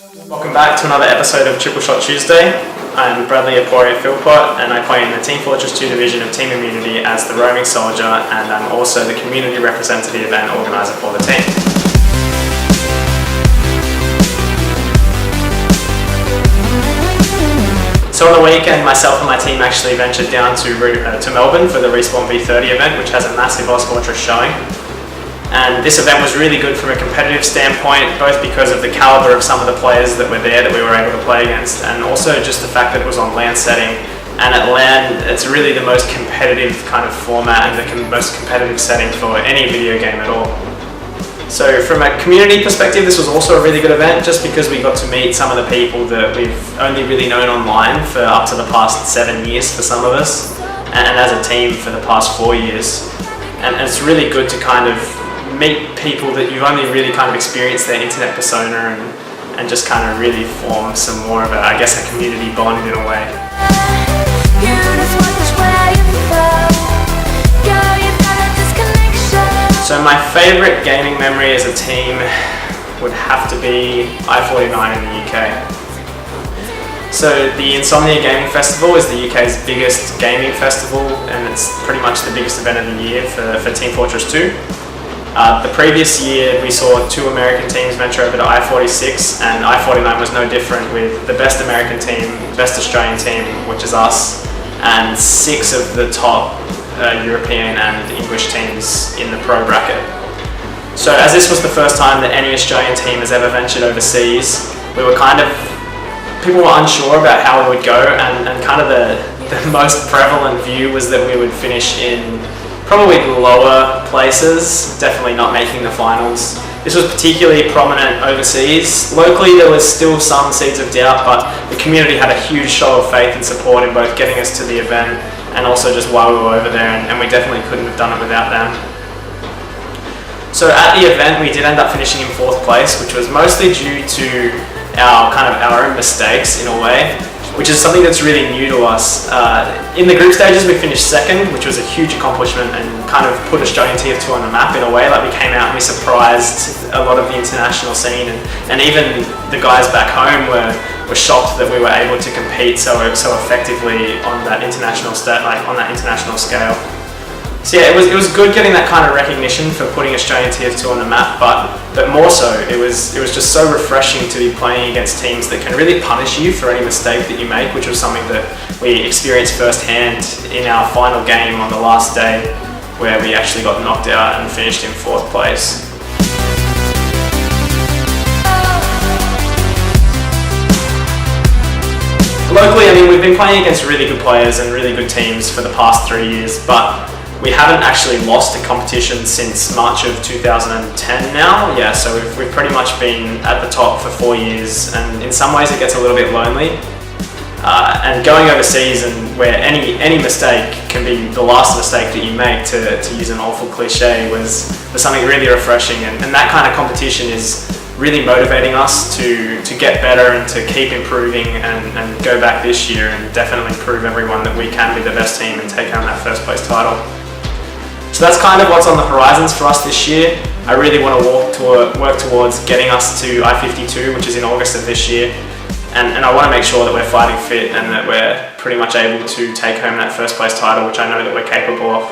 Welcome back to another episode of Tripleshot Tuesday. I'm Bradley Aporia Philpott, and I play in the Team Fortress 2 division of Team Immunity as the roaming soldier, and I'm also the community representative and organiser for the team. So on the weekend, myself and my team actually ventured down to Melbourne for the Respawn V30 event, which has a massive Oz Fortress showing. And this event was really good from a competitive standpoint, both because of the calibre of some of the players that were there that we were able to play against, and also just the fact that it was on LAN setting. And at LAN, it's really the most competitive kind of format and the most competitive setting for any video game at all. So from a community perspective, this was also a really good event, just because we got to meet some of the people that we've only really known online for up to the past 7 years for some of us, and as a team for the past 4 years. And it's really good to kind of meet people that you've only really kind of experienced their internet persona and just kind of really form some more of a, I guess, a community bond in a way. So my favourite gaming memory as a team would have to be I-49 in the UK. So the Insomnia Gaming Festival is the UK's biggest gaming festival, and it's pretty much the biggest event of the year for Team Fortress 2. The previous year we saw 2 American teams venture over to I-46, and I-49 was no different, with the best American team, best Australian team, which is us, and 6 of the top European and English teams in the pro bracket. So as this was the first time that any Australian team has ever ventured overseas, we were people were unsure about how we would go, and kind of the most prevalent view was that we would finish in probably lower places, definitely not making the finals. This was particularly prominent overseas. Locally there was still some seeds of doubt, but the community had a huge show of faith and support in both getting us to the event and also just while we were over there, and we definitely couldn't have done it without them. So at the event we did end up finishing in 4th place, which was mostly due to our own mistakes in a way, which is something that's really new to us. In the group stages we finished 2nd, which was a huge accomplishment and kind of put Australian TF2 on the map in a way. Like, we came out and we surprised a lot of the international scene, and even the guys back home were shocked that we were able to compete so effectively on that international scale. So yeah, it was good getting that kind of recognition for putting Australian TF2 on the map, but more so, it was just so refreshing to be playing against teams that can really punish you for any mistake that you make, which was something that we experienced firsthand in our final game on the last day, where we actually got knocked out and finished in 4th place. Locally, I mean, we've been playing against really good players and really good teams for the past 3 years, but we haven't actually lost a competition since March of 2010 now. Yeah, so we've pretty much been at the top for 4 years, and in some ways it gets a little bit lonely. And going overseas, and where any mistake can be the last mistake that you make, to use an awful cliche, was something really refreshing, and that kind of competition is really motivating us to get better and to keep improving and go back this year and definitely prove everyone that we can be the best team and take home that 1st place title. So that's kind of what's on the horizons for us this year. I really want to work towards getting us to I-52, which is in August of this year, and I want to make sure that we're fighting fit and that we're pretty much able to take home that 1st place title, which I know that we're capable of.